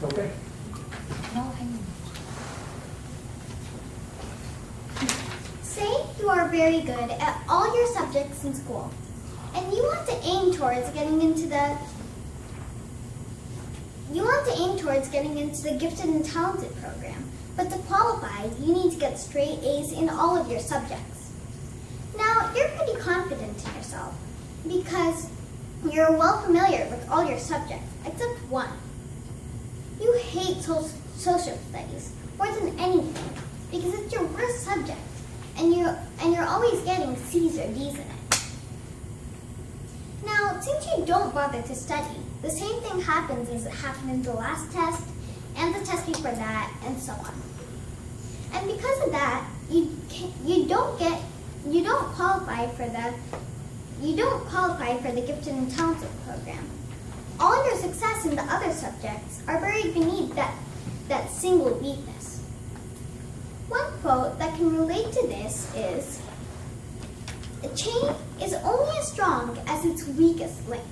Okay. Say you are very good at all your subjects in school, and you want to aim towards getting into the gifted and talented program. But to qualify, you need to get straight A's in all of your subjects. Now, you're pretty confident in yourself because you're well familiar with all your subjects except one. You hate social studies more than anything because it's your worst subject, and you're always getting C's or D's in it. Now, since you don't bother to study, the same thing happens as it happened in the last test and the test before that, and so on. And because of that, you don't qualify for the gifted and talented program. All your success in the other subjects are buried beneath that single weakness. One quote that can relate to this is, "A chain is only as strong as its weakest link."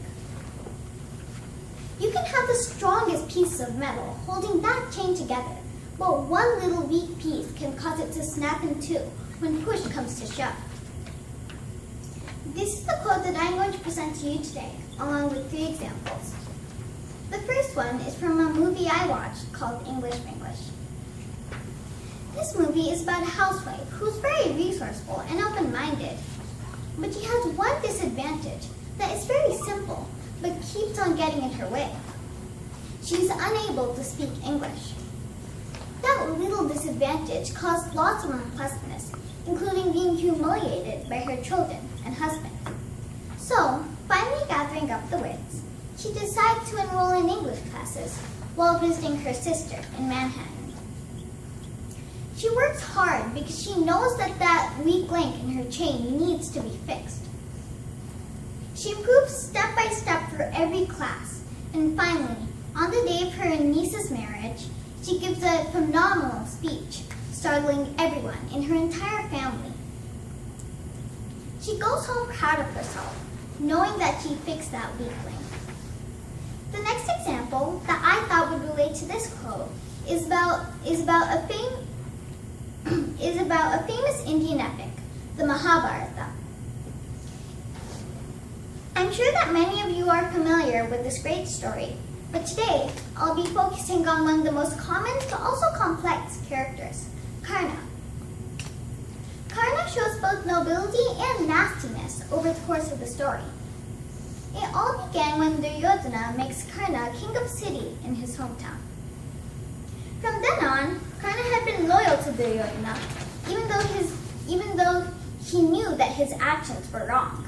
You can have the strongest piece of metal holding that chain together, but one little weak piece can cause it to snap in two when push comes to shove. This is the quote that I'm going to present to you today, along with 3 examples. The first one is from a movie I watched called English English. This movie is about a housewife who's very resourceful and open-minded, but she has one disadvantage that is very simple, but keeps on getting in her way. She's unable to speak English. That little disadvantage caused lots of unpleasantness, including being humiliated by her children and husband. So, finally gathering up the wits, she decides to enroll in English classes while visiting her sister in Manhattan. She works hard because she knows that weak link in her chain needs to be fixed. She improves step by step for every class, and finally, on the day of her niece's marriage, she gives a phenomenal speech, startling everyone in her entire family. She goes home proud of herself, knowing that she fixed that weak link. The next example that I thought would relate to this quote is about a famous Indian epic, the Mahabharata. I'm sure that many of you are familiar with this great story, but today I'll be focusing on one of the most common but also complex characters, Karna. Karna shows both nobility and nastiness over the course of the story. It all began when Duryodhana makes Karna king of a city in his hometown. From then on, Karna had been loyal to Duryodhana, even though he knew that his actions were wrong.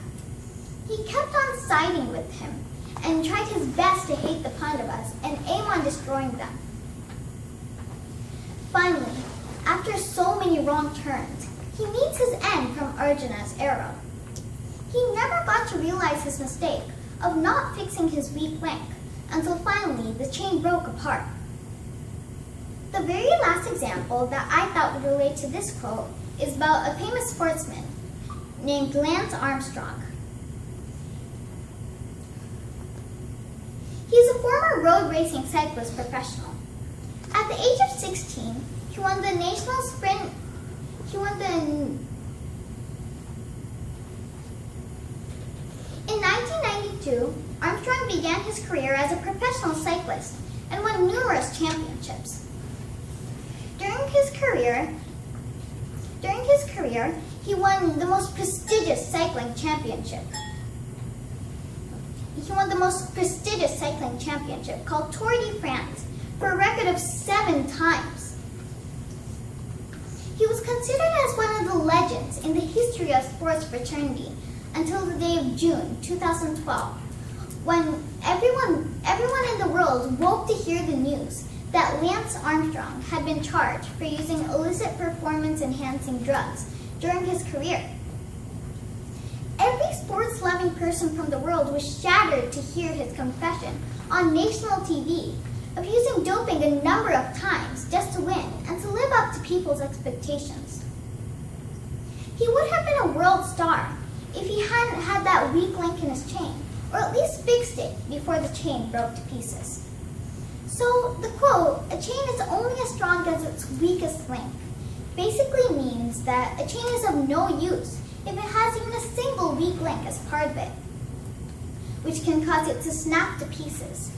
He kept on siding with him and tried his best to hate the Pandavas and aim on destroying them. Finally, after so many wrong turns, he meets his end from Arjuna's arrow. He never got to realize his mistake of not fixing his weak link until finally the chain broke apart. The very last example that I thought would relate to this quote is about a famous sportsman named Lance Armstrong. He's a former road racing cyclist professional. At the age of 16, he won the national sprint. In 1992, Armstrong began his career as a professional cyclist and won numerous championships. During his career, he won the most prestigious cycling championship. He won the most prestigious cycling championship called Tour de France for a record of 7 times. He was considered as one of the legends in the history of sports fraternity until the day of June 2012, when everyone in the world woke to hear the news that Lance Armstrong had been charged for using illicit performance-enhancing drugs during his career. Every sports-loving person from the world was shattered to hear his confession on national TV of using doping a number of times just to win and to live up to people's expectations. He would have been a world star if he hadn't had that weak link in his chain, or at least fixed it before the chain broke to pieces. So the quote, "a chain is only as strong as its weakest link," basically means that a chain is of no use if it has even a single weak link as part of it, which can cause it to snap to pieces